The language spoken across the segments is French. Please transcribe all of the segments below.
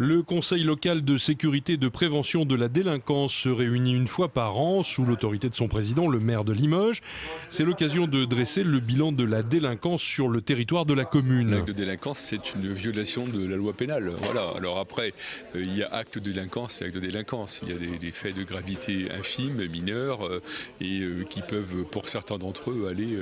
Le Conseil local de sécurité et de prévention de la délinquance se réunit une fois par an sous l'autorité de son président, le maire de Limoges. C'est l'occasion de dresser le bilan de la délinquance sur le territoire de la commune. L'acte de délinquance, c'est une violation de la loi pénale. Voilà. Alors après, il y a acte de délinquance et acte de délinquance. Il y a des faits de gravité infime, mineurs, et qui peuvent, pour certains d'entre eux, aller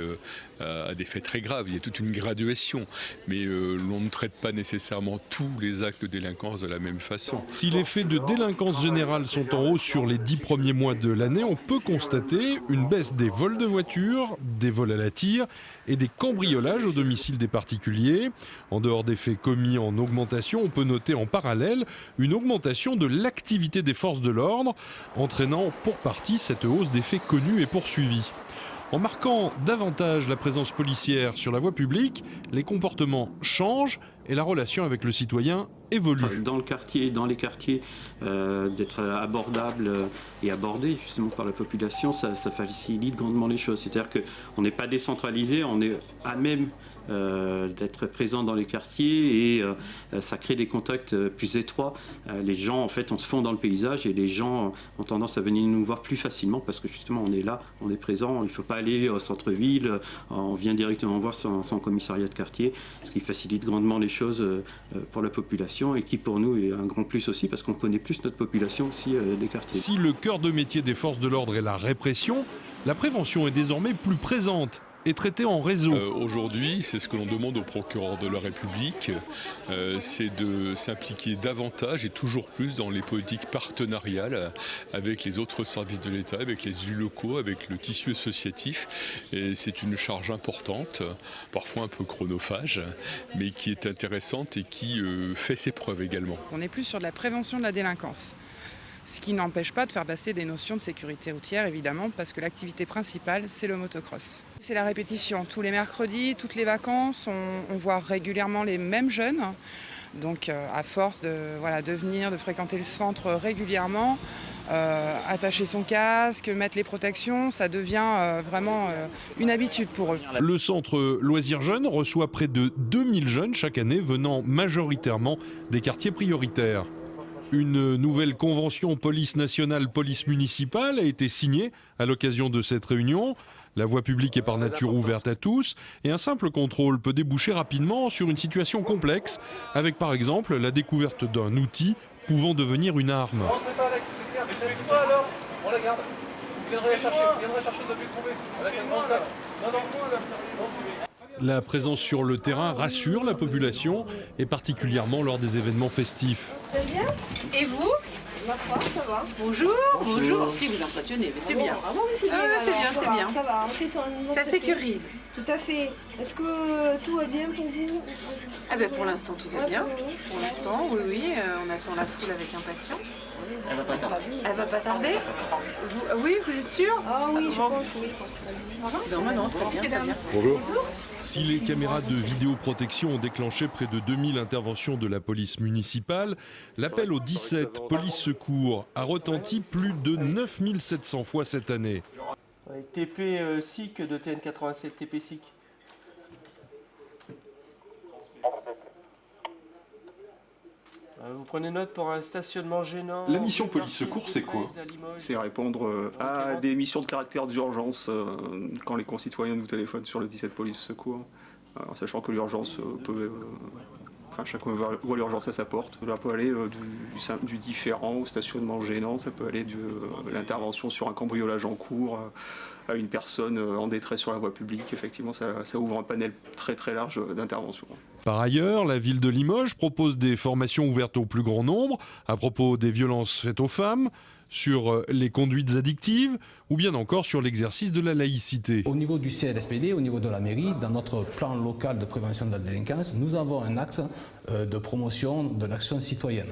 à des faits très graves. Il y a toute une graduation. Mais l'on ne traite pas nécessairement tous les actes de délinquance de la même façon. Si les faits de délinquance générale sont en hausse sur les 10 premiers mois de l'année, on peut constater une baisse des vols de voitures, des vols à la tire et des cambriolages au domicile des particuliers. En dehors des faits commis en augmentation, on peut noter en parallèle une augmentation de l'activité des forces de l'ordre, entraînant pour partie cette hausse des faits connus et poursuivis. En marquant davantage la présence policière sur la voie publique, les comportements changent et la relation avec le citoyen évolue. Dans le quartier, dans les quartiers, d'être abordable et abordé justement par la population, ça facilite grandement les choses. C'est-à-dire qu'on n'est pas décentralisé, on est à même d'être présent dans les quartiers et ça crée des contacts plus étroits. Les gens, en fait, on se fond dans le paysage et les gens ont tendance à venir nous voir plus facilement parce que justement on est là, on est présent, il ne faut pas aller au centre-ville, on vient directement voir son commissariat de quartier, ce qui facilite grandement les choses pour la population et qui pour nous est un grand plus aussi parce qu'on connaît plus notre population aussi des quartiers. Si le cœur de métier des forces de l'ordre est la répression, la prévention est désormais plus présente et traitée en réseau. Aujourd'hui, c'est ce que l'on demande au procureur de la République, c'est de s'impliquer davantage et toujours plus dans les politiques partenariales avec les autres services de l'État, avec les élus locaux, avec le tissu associatif. Et c'est une charge importante, parfois un peu chronophage, mais qui est intéressante et qui fait ses preuves également. On est plus sur de la prévention de la délinquance. Ce qui n'empêche pas de faire passer des notions de sécurité routière, évidemment, parce que l'activité principale, c'est le motocross. C'est la répétition. Tous les mercredis, toutes les vacances, on voit régulièrement les mêmes jeunes. Donc, à force de venir, de fréquenter le centre régulièrement, attacher son casque, mettre les protections, ça devient vraiment une habitude pour eux. Le centre Loisirs Jeunes reçoit près de 2000 jeunes chaque année, venant majoritairement des quartiers prioritaires. Une nouvelle convention police nationale, police municipale a été signée à l'occasion de cette réunion. La voie publique est par nature ouverte à tous et un simple contrôle peut déboucher rapidement sur une situation complexe, avec par exemple la découverte d'un outil pouvant devenir une arme. On la garde. Vous viendrez chercher depuis le trouver. Avec un grand sac. La présence sur le terrain rassure la population, et particulièrement lors des événements festifs. Très bien. Et vous? Ma foi, ça va. Bonjour, bonjour. Si vous impressionnez, mais c'est bien. Ah bon, mais c'est bien. C'est bien, c'est bien. Ça va, on fait son Ça sécurise. Tout à fait. Est-ce que tout va bien pour vous? Ah ben pour l'instant tout va bien. Pour l'instant, oui, on attend la foule avec impatience. Elle va pas tarder. Elle va pas tarder. Oui, vous êtes sûr? Ah oui, je pense, oui. Non, très bien, très bien. Bonjour. Si les caméras de vidéoprotection ont déclenché près de 2000 interventions de la police municipale, l'appel au 17 police secours a retenti plus de 9700 fois cette année. TP SIC de TN87, TP SIC. Vous prenez note pour un stationnement gênant. La mission police-secours, c'est quoi? C'est répondre à des missions de caractère d'urgence quand les concitoyens nous téléphonent sur le 17 police-secours, en sachant que l'urgence peut... chacun voit l'urgence à sa porte. Cela peut aller du différent au stationnement gênant, ça peut aller de l'intervention sur un cambriolage en cours à une personne en détresse sur la voie publique. Effectivement, ça ouvre un panel très très large d'interventions. Par ailleurs, la ville de Limoges propose des formations ouvertes au plus grand nombre à propos des violences faites aux femmes, sur les conduites addictives ou bien encore sur l'exercice de la laïcité. Au niveau du CNSPD, au niveau de la mairie, dans notre plan local de prévention de la délinquance, nous avons un axe de promotion de l'action citoyenne.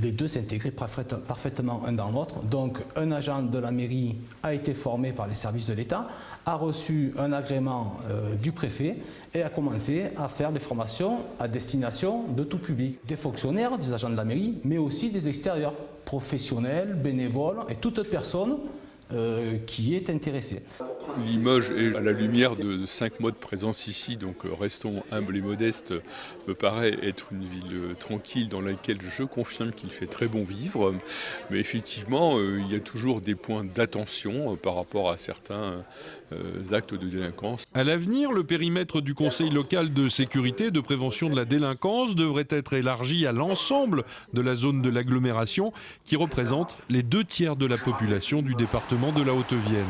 Les deux s'intègrent parfaitement un dans l'autre. Donc un agent de la mairie a été formé par les services de l'État, a reçu un agrément du préfet et a commencé à faire des formations à destination de tout public. Des fonctionnaires, des agents de la mairie, mais aussi des extérieurs, professionnels, bénévoles et toute personne qui est intéressée. Limoges est à la lumière de 5 mois de présence ici, donc restons humbles et modestes, me paraît être une ville tranquille dans laquelle je confirme qu'il fait très bon vivre. Mais effectivement, il y a toujours des points d'attention par rapport à certains actes de délinquance. À l'avenir, le périmètre du Conseil local de sécurité et de prévention de la délinquance devrait être élargi à l'ensemble de la zone de l'agglomération qui représente les 2 tiers de la population du département de la Haute-Vienne.